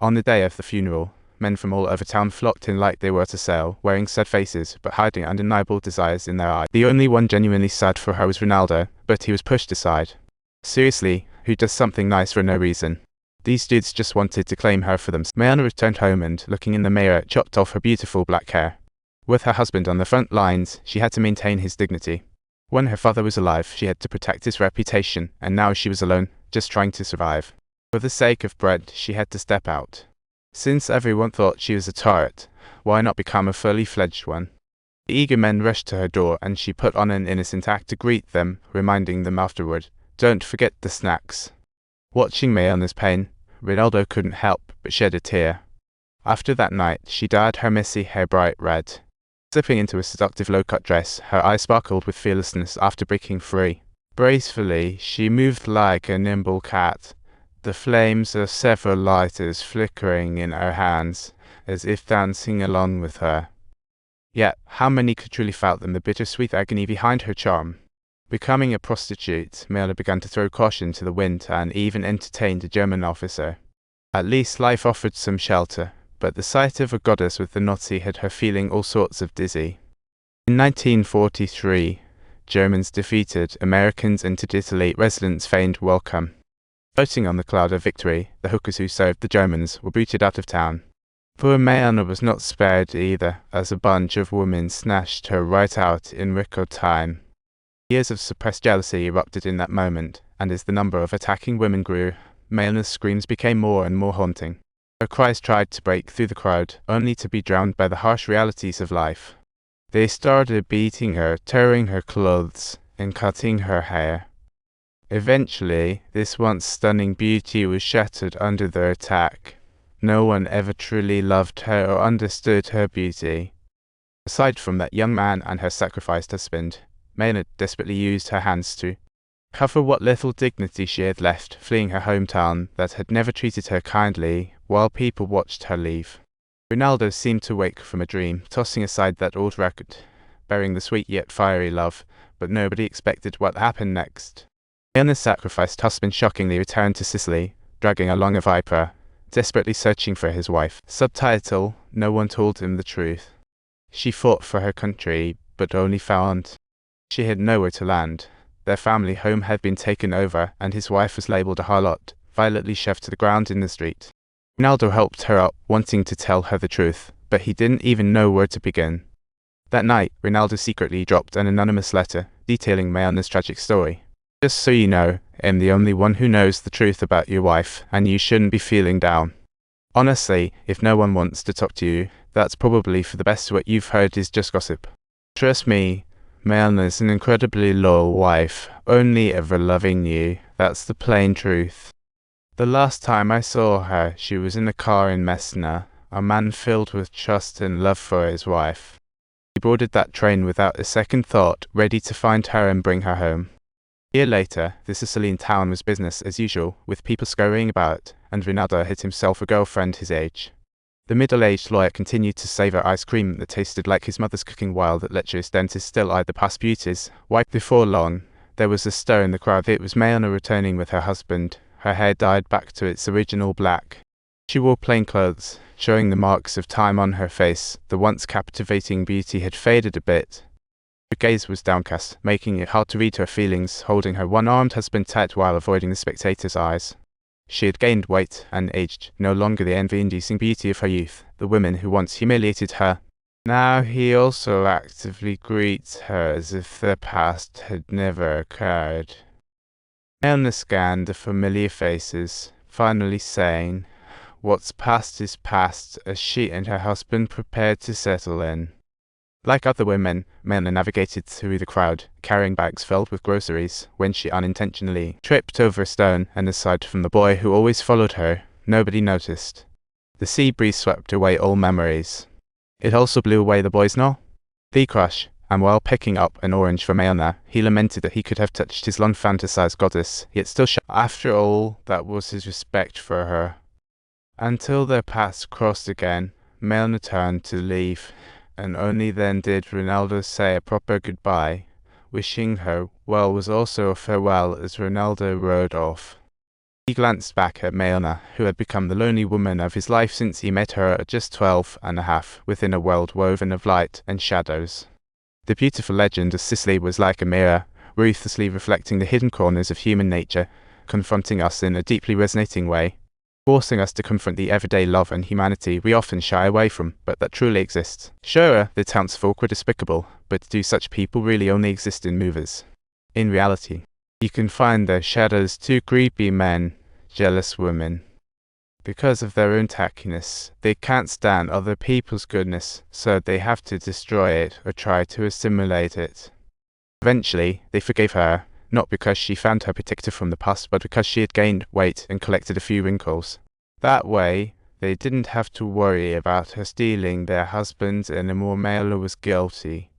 On the day of the funeral, men from all over town flocked in like they were to sail, wearing sad faces, but hiding undeniable desires in their eyes. The only one genuinely sad for her was Ronaldo, but he was pushed aside. Seriously, who does something nice for no reason? These dudes just wanted to claim her for them. Malena returned home and, looking in the mirror, chopped off her beautiful black hair. With her husband on the front lines, she had to maintain his dignity. When her father was alive, she had to protect his reputation, and now she was alone, just trying to survive. For the sake of bread, she had to step out. Since everyone thought she was a turret, why not become a fully fledged one? The eager men rushed to her door, and she put on an innocent act to greet them, reminding them afterward, "Don't forget the snacks." Watching Malena's pain, Ronaldo couldn't help but shed a tear. After that night, she dyed her messy hair bright red. Slipping into a seductive low-cut dress, her eyes sparkled with fearlessness after breaking free. Gracefully, she moved like a nimble cat, the flames of several lighters flickering in her hands, as if dancing along with her. Yet, how many could truly fathom the bittersweet agony behind her charm? Becoming a prostitute, Malena began to throw caution to the wind and even entertained a German officer. At least life offered some shelter, but the sight of a goddess with the Nazi had her feeling all sorts of dizzy. In 1943, Germans defeated Americans and to Italy residents feigned welcome. Floating on the cloud of victory, the hookers who served the Germans were booted out of town. Poor Malena was not spared either, as a bunch of women snatched her right out in record time. Years of suppressed jealousy erupted in that moment, and as the number of attacking women grew, Malena's screams became more and more haunting. Her cries tried to break through the crowd, only to be drowned by the harsh realities of life. They started beating her, tearing her clothes, and cutting her hair. Eventually, this once stunning beauty was shattered under their attack. No one ever truly loved her or understood her beauty. Aside from that young man and her sacrificed husband, Malena desperately used her hands to cover what little dignity she had left, fleeing her hometown that had never treated her kindly, while people watched her leave. Ronaldo seemed to wake from a dream, tossing aside that old record, bearing the sweet yet fiery love, but nobody expected what happened next. Malena's sacrificed husband shockingly returned to Sicily, dragging along a viper, desperately searching for his wife. Subtitle: No one told him the truth. She fought for her country, but only found she had nowhere to land. Their family home had been taken over, and his wife was labeled a harlot, violently shoved to the ground in the street. Ronaldo helped her up, wanting to tell her the truth, but he didn't even know where to begin. That night, Ronaldo secretly dropped an anonymous letter, detailing Malena's tragic story. "Just so you know, I'm the only one who knows the truth about your wife, and you shouldn't be feeling down. Honestly, if no one wants to talk to you, that's probably for the best. What you've heard is just gossip. Trust me, Malena's an incredibly loyal wife, only ever loving you. That's the plain truth. The last time I saw her, she was in a car in Messina, a man filled with trust and love for his wife. He boarded that train without a second thought, ready to find her and bring her home." A year later, the Sicilian town was business as usual, with people scurrying about, and Ronaldo had himself a girlfriend his age. The middle-aged lawyer continued to savor ice cream that tasted like his mother's cooking while the lecherous dentist still eyed the past beauties. Before long, there was a stir in the crowd. It was Malena returning with her husband, her hair dyed back to its original black. She wore plain clothes, showing the marks of time on her face. The once captivating beauty had faded a bit. Her gaze was downcast, making it hard to read her feelings, holding her one-armed husband tight while avoiding the spectators' eyes. She had gained weight and aged, no longer the envy-inducing beauty of her youth, the women who once humiliated her. Now he also actively greets her as if the past had never occurred. Malena scanned the familiar faces, finally saying, "What's past is past," as she and her husband prepared to settle in. Like other women, Malena navigated through the crowd, carrying bags filled with groceries, when she unintentionally tripped over a stone, and aside from the boy who always followed her, nobody noticed. The sea breeze swept away all memories. It also blew away the boy's no, the crush, and while picking up an orange for Malena, he lamented that he could have touched his long-fantasized goddess, yet still shy. After all, that was his respect for her. Until their paths crossed again, Malena turned to leave, and only then did Ronaldo say a proper goodbye. Wishing her well was also a farewell as Ronaldo rode off. He glanced back at Malena, who had become the lonely woman of his life since he met her at just 12 and a half, within a world woven of light and shadows. The beautiful legend of Sicily was like a mirror, ruthlessly reflecting the hidden corners of human nature, confronting us in a deeply resonating way, forcing us to confront the everyday love and humanity we often shy away from, but that truly exists. Sure, the townsfolk were despicable, but do such people really only exist in movies? In reality, you can find their shadows: two creepy men, jealous women. Because of their own tackiness, they can't stand other people's goodness, so they have to destroy it or try to assimilate it. Eventually, they forgave her, not because she found her protector from the past, but because she had gained weight and collected a few wrinkles. That way, they didn't have to worry about her stealing their husband anymore. Malena was guilty.